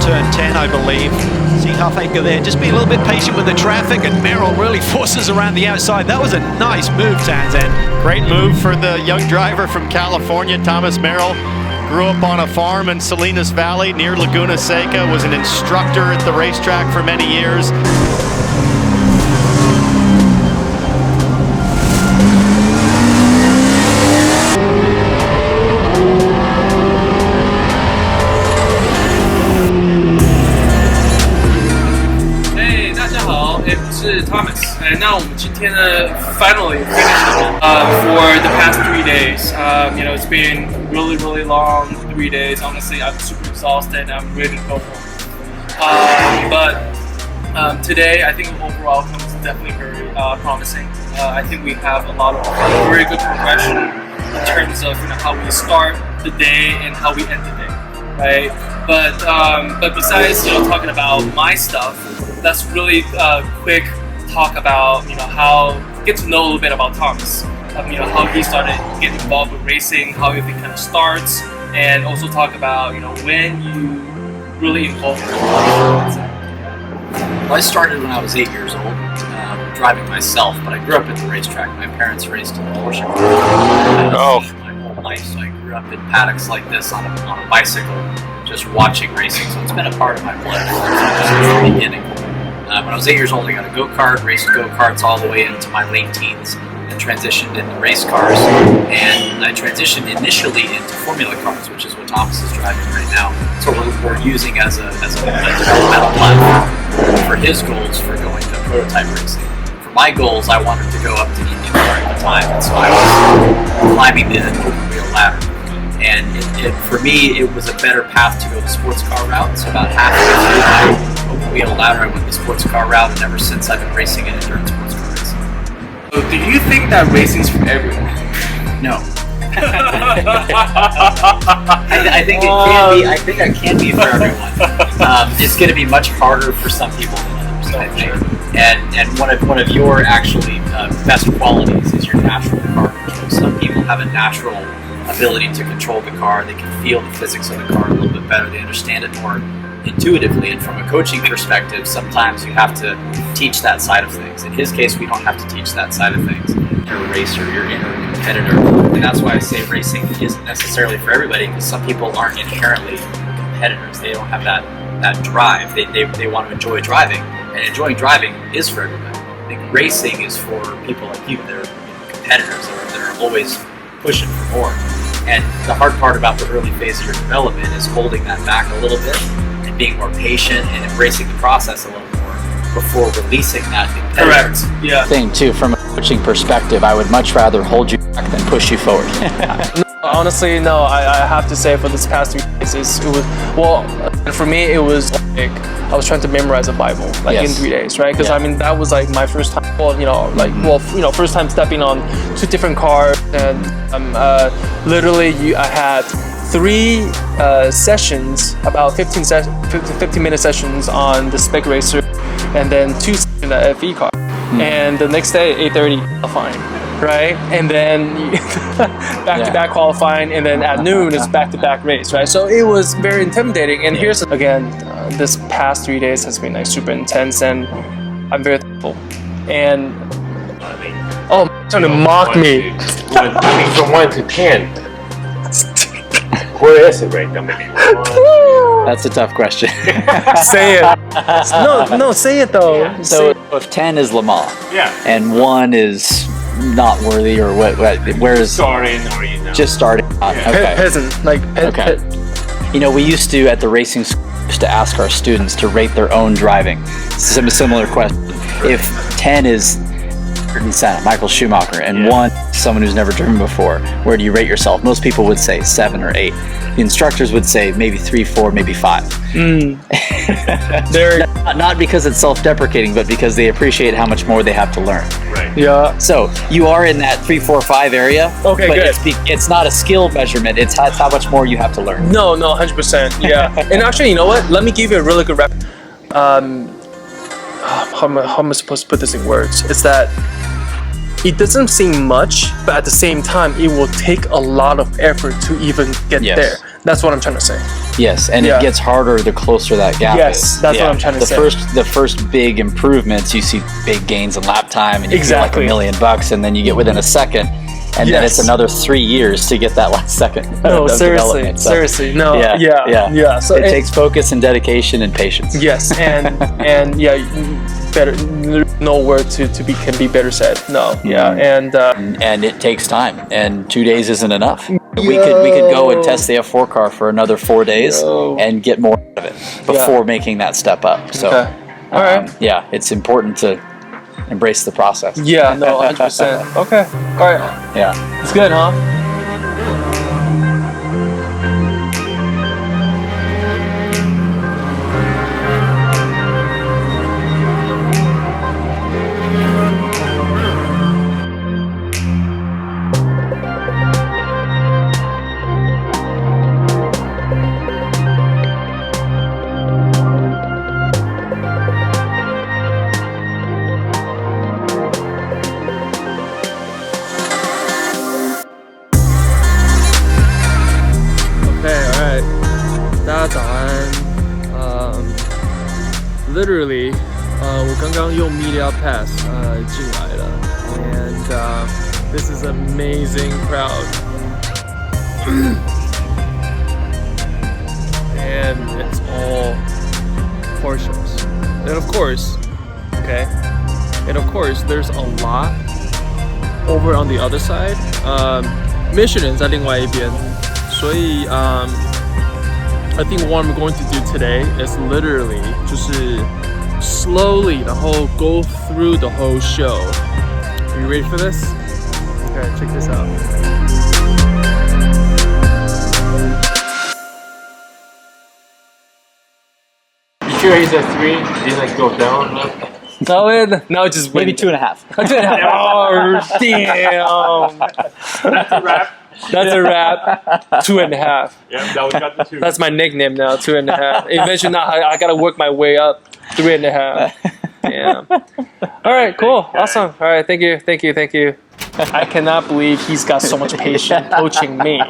turn 10, I believe. See Halfacre there, just be a little bit patient with the traffic, and Merrill really forces around the outside. That was a nice move, Tanzan. Great move for the young driver from California, Thomas Merrill. Grew up on a farm in Salinas Valley near Laguna Seca, was an instructor at the racetrack for many years. Hey, 大家好，我是 Thomas。那我们今天呢 finally finished for the past 3 days. You know, it's been really long 3 days. Honestly, I'm super exhausted. I'm ready to go home. But today, I think overall comes definitely very promising. I think we have a lot of very good progression in terms of how we start the day and how we end the day, right? But besides talking about my stuff, let's really quick talk about get to know a little bit about Thomas. How he started getting involved with racing, how everything kind of starts, and also talk about when you really involved in it. Well, I started when I was 8 years old, driving myself, but I grew up at the racetrack. My parents raced in the Porsche. My whole life, so I grew up in paddocks like this on a bicycle, just watching racing. So it's been a part of my blood since the beginning. When I was 8 years old, I got a go-kart, raced go-karts all the way into my late teens, and transitioned into race cars. And I transitioned initially into Formula cars, which is what Thomas is driving right now. So we're using as a developmental platform for his goals for going to prototype racing. For my goals, I wanted to go up to IndyCar at the time, and so I was climbing the open wheel ladder. And for me, it was a better path to go the sports car route. So about halfway through my open wheel ladder, I went the sports car route, and ever since I've been racing in endurance sports car racing. So do you think that racing is for everyone? No. I think it can be. I think it can be for everyone. It's going to be much harder for some people than others, I think. And one of your actually best qualities is your natural car control. Some people have a natural ability to control the car. They can feel the physics of the car a little bit better. They understand it more intuitively. And from a coaching perspective, sometimes you have to teach that side of things. In his case, we don't have to teach that side of things. You're a racer, you're a competitor. And that's why I say racing isn't necessarily for everybody, because some people aren't inherently competitors. They don't have that drive. They want to enjoy driving. And enjoying driving is for everybody. I think racing is for people like you. They're competitors that are always pushing for more. And the hard part about the early phase of your development is holding that back a little bit and being more patient and embracing the process a little more before releasing that competitor. Correct. Yeah. Thing too, from a coaching perspective, I would much rather hold you back than push you forward. Honestly, no. I have to say, for this past 3 days, it was for me, it was like I was trying to memorize a Bible in 3 days, right? Because I mean, that was like my first time. First time stepping on 2 different cars, and literally, I had 3 sessions, about 15-minute sessions on the spec racer, and then 2 sessions in the FE car. And the next day, 8:30 qualifying, right? And then back-to-back qualifying, and then at noon it's back-to-back race, right? So it was very intimidating. And here's again, this past 3 days has been like super intense, and I'm very thankful. And trying to mock me. From 1 to 10, where is it right now? Maybe 1. That's a tough question. Say it. No, say it though. So if 10 is Lamar, and 1 is not worthy, or where is starting, or just starting? Okay. Peasant, okay. We used to at the racing school to ask our students to rate their own driving. Similar question. If 10 is Ayrton Senna, Michael Schumacher, and 1 someone who's never driven before, where do you rate yourself? Most people would say 7 or 8. The instructors would say maybe 3, 4, maybe 5. They're not because it's self-deprecating, but because they appreciate how much more they have to learn. Right. Yeah. So you are in that 3, 4, 5 area. Okay, but good. It's not a skill measurement. It's how much more you have to learn. No, 100%. Yeah. And actually, you know what? Let me give you a really good rep. How am I supposed to put this in words? It's that it doesn't seem much, but at the same time, it will take a lot of effort to even get there. That's what I'm trying to say. Yes, and it gets harder the closer that gap Yes, is. that's what I'm trying to say. The first big improvements, you see big gains in lap time, and you feel like $1 million, and then you get within a second, and then it's another 3 years to get that last second. No, of seriously, development. So, seriously, no, yeah. So it takes focus and dedication and patience. Yes, and better. No word can be better said. No, and it takes time, and 2 days isn't enough. We could go and test the F4 car for another 4 days and get more out of it before making that step up. So, all right, it's important to embrace the process. Yeah, no, 100%. Okay, all right. Yeah, it's good, huh? Literally, 我刚刚用 Media Pass 进来了 and this is amazing crowd and it's all Porsches and of course there's a lot over on the other side Michelin 在另外一边所以I think what I'm going to do today is literally just slowly the whole go through the whole show. Are you ready for this? Okay, check this out. You sure he's at 3? Didn't like go down? No, just maybe 2.5. 2.5. Oh, damn. That's a wrap. That's a wrap. 2.5. Yeah, now we got the 2. That's my nickname now. 2.5. Eventually, now I gotta work my way up. 3.5. Yeah. All right. Cool. Awesome. All right. Thank you. I cannot believe he's got so much patience coaching me.